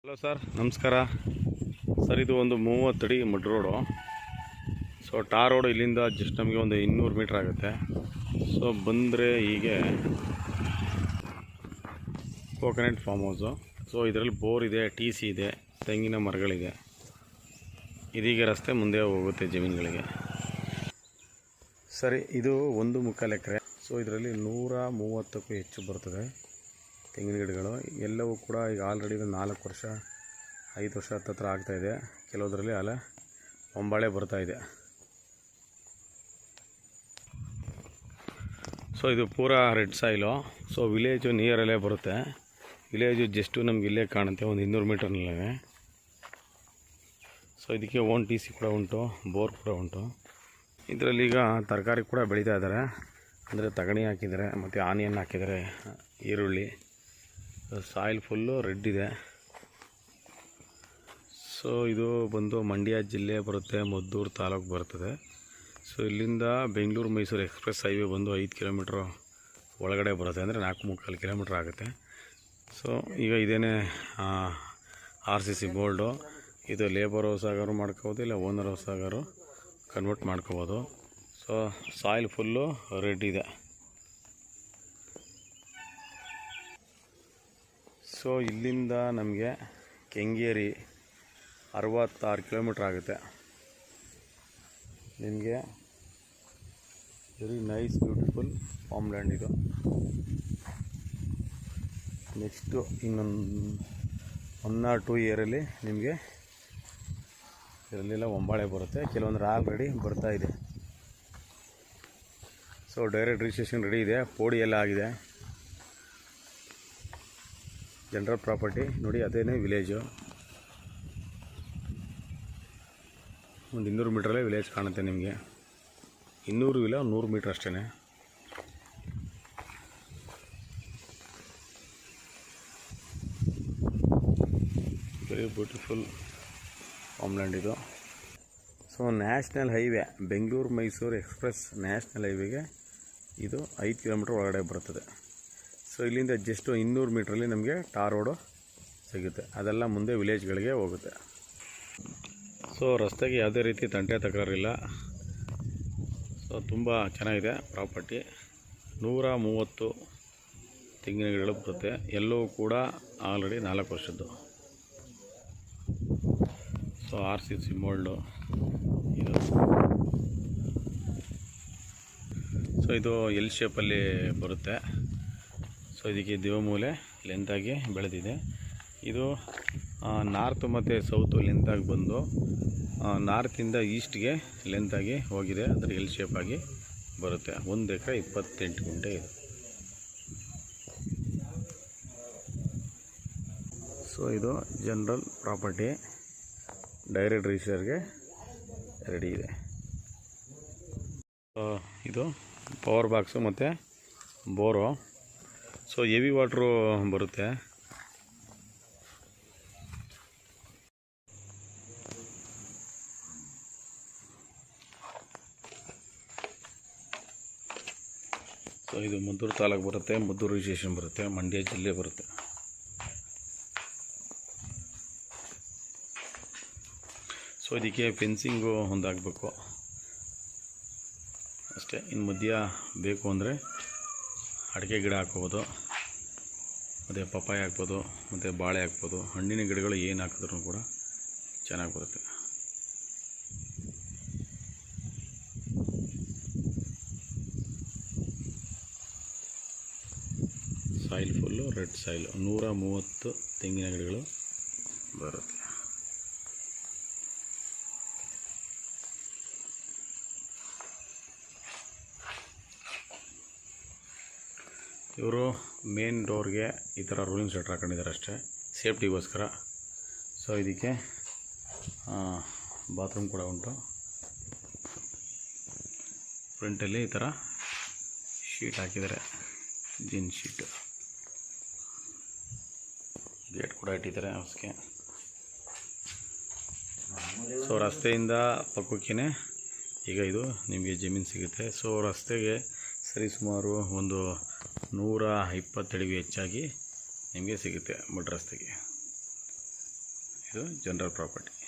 Hello sir, ನಮಸ್ಕಾರ sir. ಇದು ಒಂದು 30 ಅಡಿ mud road. So tar road ಇಲ್ಲಿಂದ ಜಸ್ಟ್ ನಮಗೆ ಒಂದು 200 ಮೀಟ್ರ್ ಆಗುತ್ತೆ. ಸೊ ಬಂದರೆ ಹೀಗೆ ಕೋಕೋನಟ್ ಫಾರ್ಮ್ ಹೌಸು. ಸೊ ಇದರಲ್ಲಿ ಬೋರ್ ಇದೆ, ಟಿ ಸಿ ಇದೆ, ತೆಂಗಿನ ಮರಗಳಿದೆ. ಇದೀಗ ರಸ್ತೆ ಮುಂದೆ ಹೋಗುತ್ತೆ ಜಮೀನುಗಳಿಗೆ. ಸರಿ, ಇದು 1.25 ಎಕರೆ. ಸೊ ಇದರಲ್ಲಿ 130ಕ್ಕೂ ಹೆಚ್ಚು ಬರ್ತದೆ ತೆಂಗಿನ ಗಿಡಗಳು. ಎಲ್ಲವೂ ಕೂಡ ಈಗ ಆಲ್ರೆಡಿ 4 ವರ್ಷ 5 ವರ್ಷ ಹತ್ತಿರ ಆಗ್ತಾಯಿದೆ. ಕೆಲವುದರಲ್ಲಿ ಅಲೆ ಒಂಬಾಳೆ ಬರ್ತಾಯಿದೆ. ಸೊ ಇದು ಪೂರಾ ರೆಡ್ ಸಾಯಿಲು. ಸೊ ವಿಲೇಜು ನಿಯರಲ್ಲೇ ಬರುತ್ತೆ. ವಿಲೇಜು ಜಸ್ಟು ನಮ್ಗೆ ಇಲ್ಲೇ ಕಾಣುತ್ತೆ, ಒಂದು 200 ಮೀಟರ್ನಲ್ಲೇ. ಸೊ ಇದಕ್ಕೆ ಓನ್ ಟಿ ಸಿ ಕೂಡ ಉಂಟು, ಬೋರ್ ಕೂಡ ಉಂಟು. ಇದರಲ್ಲಿ ಈಗ ತರಕಾರಿ ಕೂಡ ಬೆಳೀತಾ ಇದ್ದಾರೆ. ಅಂದರೆ ತಗಣಿ ಹಾಕಿದ್ದಾರೆ, ಮತ್ತು ಆನಿಯನ್ ಹಾಕಿದ್ದಾರೆ, ಈರುಳ್ಳಿ. ಸಾಯಿಲ್ ಫುಲ್ಲು ರೆಡ್ ಇದೆ. ಸೊ ಇದು ಬಂದು ಮಂಡ್ಯ ಜಿಲ್ಲೆ ಬರುತ್ತೆ, ಮದ್ದೂರು ತಾಲೂಕು ಬರ್ತದೆ. ಸೊ ಇಲ್ಲಿಂದ ಬೆಂಗಳೂರು ಮೈಸೂರು ಎಕ್ಸ್ಪ್ರೆಸ್ ಹೈವೇ ಬಂದು 5 ಕಿಲೋಮೀಟ್ರ್ ಒಳಗಡೆ ಬರುತ್ತೆ, ಅಂದರೆ 4.25 ಕಿಲೋಮೀಟ್ರ್ ಆಗುತ್ತೆ. ಸೊ ಈಗ ಇದೇನೇ RCC ಬೋಲ್ಡು. ಇದು ಲೇಬರ್ ಹೌಸ್ ಆಗಾರು ಮಾಡ್ಕೋಬೋದು, ಇಲ್ಲ ಓನರ್ ಹೌಸ್ ಆಗಾರು ಕನ್ವರ್ಟ್ ಮಾಡ್ಕೋಬೋದು. ಸೊ ಸಾಯಿಲ್ ಫುಲ್ಲು ರೆಡ್ ಇದೆ. ಸೊ ಇಲ್ಲಿಂದ ನಮಗೆ ಕೆಂಗೇರಿ 66 ಕಿಲೋಮೀಟ್ರ್ ಆಗುತ್ತೆ. ನಿಮಗೆ very nice beautiful farm land ಇದು. ನೆಕ್ಸ್ಟು ಇನ್ನೊಂದು 1 or 2 ಇಯರಲ್ಲಿ ನಿಮಗೆ ಇದರಲ್ಲೆಲ್ಲ ಒಂಬಾಳೆ ಬರುತ್ತೆ. ಕೆಲವೊಂದು ಆಲ್ರೆಡಿ ಬರ್ತಾಯಿದೆ. ಸೊ ಡೈರೆಕ್ಟ್ ರಿಜಿಸ್ಟ್ರೇಷನ್ ರೆಡಿ ಇದೆ, ಪೋಡಿ ಎಲ್ಲ ಆಗಿದೆ. ಜನರಲ್ ಪ್ರಾಪರ್ಟಿ ನೋಡಿ, ಅದೇನೇ ವಿಲೇಜು. ಒಂದು 200 ಮೀಟ್ರಲ್ಲೇ ವಿಲೇಜ್ ಕಾಣುತ್ತೆ ನಿಮಗೆ. 200 ಇಲ್ಲ, 100 ಮೀಟ್ರ್ ಅಷ್ಟೇ. ವೆರಿ ಬ್ಯೂಟಿಫುಲ್ ಫಾರ್ಮ್ಲ್ಯಾಂಡ್ ಇದು. So national highway, Bengaluru Mysuru expressway national ಹೈವೇಗೆ ಇದು 5 ಕಿಲೋಮೀಟ್ರ್ ಒಳಗಡೆ ಬರ್ತದೆ. ಸೊ ಇಲ್ಲಿಂದ ಜಸ್ಟ್ 200 ಮೀಟ್ರಲ್ಲಿ ನಮಗೆ ಟಾರ್ ರೋಡು ಸಿಗುತ್ತೆ. ಅದೆಲ್ಲ ಮುಂದೆ ವಿಲೇಜ್ಗಳಿಗೆ ಹೋಗುತ್ತೆ. ಸೊ ರಸ್ತೆಗೆ ಯಾವುದೇ ರೀತಿ ತಂಟೆ ತಕರಾರಿಲ್ಲ. ಸೊ ತುಂಬ ಚೆನ್ನಾಗಿದೆ ಪ್ರಾಪರ್ಟಿ. 130 ತೆಂಗಿನ ಗಿಡಗಳು ಬರುತ್ತೆ. ಎಲ್ಲವೂ ಕೂಡ ಆಲ್ರೆಡಿ 4 ವರ್ಷದ್ದು. ಸೊ RCC ಮೋಲ್ಡು ಇದು. ಸೊ ಇದು ಎಲ್ ಶೇಪಲ್ಲಿ ಬರುತ್ತೆ. ಸೊ ಇದಕ್ಕೆ ದೇವಮೂಲೆ ಲೆಂತಾಗಿ ಬೆಳೆದಿದೆ. ಇದು ನಾರ್ತ್ ಮತ್ತು ಸೌತು ಲೆಂತಾಗಿ ಬಂದು ನಾರ್ತಿಂದ ಈಸ್ಟ್ಗೆ ಲೆಂತಾಗಿ ಹೋಗಿದೆ. ಅಂದರೆ ಎಲ್ ಶೇಪಾಗಿ ಬರುತ್ತೆ. 1 ಎಕರೆ 28 ಗುಂಟೆ ಇದು. ಸೊ ಇದು ಜನರಲ್ ಪ್ರಾಪರ್ಟಿ, ಡೈರೆಕ್ಟ್ ರಿಜಿಸ್ಟರ್ಗೆ ರೆಡಿ ಇದೆ. ಇದು ಪವರ್ ಬಾಕ್ಸು ಮತ್ತು ಬೋರು. ಸೊ ಹೆವಿ ವಾಟ್ರು ಬರುತ್ತೆ. ಸೊ ಇದು ಮದ್ದೂರು ತಾಲೂಕು ಬರುತ್ತೆ, ಮದ್ದೂರು ರಿಜಿಸ್ಟ್ರೇಷನ್ ಬರುತ್ತೆ, ಮಂಡ್ಯ ಜಿಲ್ಲೆ ಬರುತ್ತೆ. ಸೊ ಇದಕ್ಕೆ ಫೆನ್ಸಿಂಗು ಒಂದಾಗಬೇಕು ಅಷ್ಟೇ. ಇನ್ನು ಮಧ್ಯ ಬೇಕು ಅಂದರೆ ಅಡಿಕೆ ಗಿಡ ಹಾಕ್ಬೋದು, ಮತ್ತು ಪಪ್ಪಾಯ ಹಾಕ್ಬೋದು, ಮತ್ತು ಬಾಳೆ ಹಾಕ್ಬೋದು. ಹಣ್ಣಿನ ಗಿಡಗಳು ಏನು ಹಾಕಿದ್ರೂ ಕೂಡ ಚೆನ್ನಾಗಿ ಬರುತ್ತೆ. Soil full red soil. 130 ತೆಂಗಿನ ಗಿಡಗಳು ಬರುತ್ತೆ. ಇವರು ಮೇನ್ ಡೋರ್ಗೆ ಈ ಥರ ರೂಲಿಂಗ್ ಶಟರ್ ಹಾಕೊಂಡಿದ್ದಾರೆ ಅಷ್ಟೇ, ಸೇಫ್ಟಿಗೋಸ್ಕರ. ಸೊ ಇದಕ್ಕೆ ಬಾತ್ರೂಮ್ ಕೂಡ ಉಂಟು. ಫ್ರಂಟಲ್ಲಿ ಈ ಥರ ಶೀಟ್ ಹಾಕಿದ್ದಾರೆ, ಜಿನ್ ಶೀಟ್. ಗೇಟ್ ಕೂಡ ಇಟ್ಟಿದ್ದಾರೆ ಹೌಸ್ಗೆ. ಸೊ ರಸ್ತೆಯಿಂದ ಪಕ್ಕಕ್ಕೇ ಈಗ ಇದು ನಿಮಗೆ ಜಮೀನು ಸಿಗುತ್ತೆ. ಸೊ ರಸ್ತೆಗೆ ಸರಿಸುಮಾರು ಒಂದು 120 ಅಡಿಗೂ ಹೆಚ್ಚಾಗಿ ನಿಮಗೆ ಸಿಗುತ್ತೆ ಮಡ್ ರಸ್ತೆಗೆ. ಇದು ಜನರಲ್ ಪ್ರಾಪರ್ಟಿ.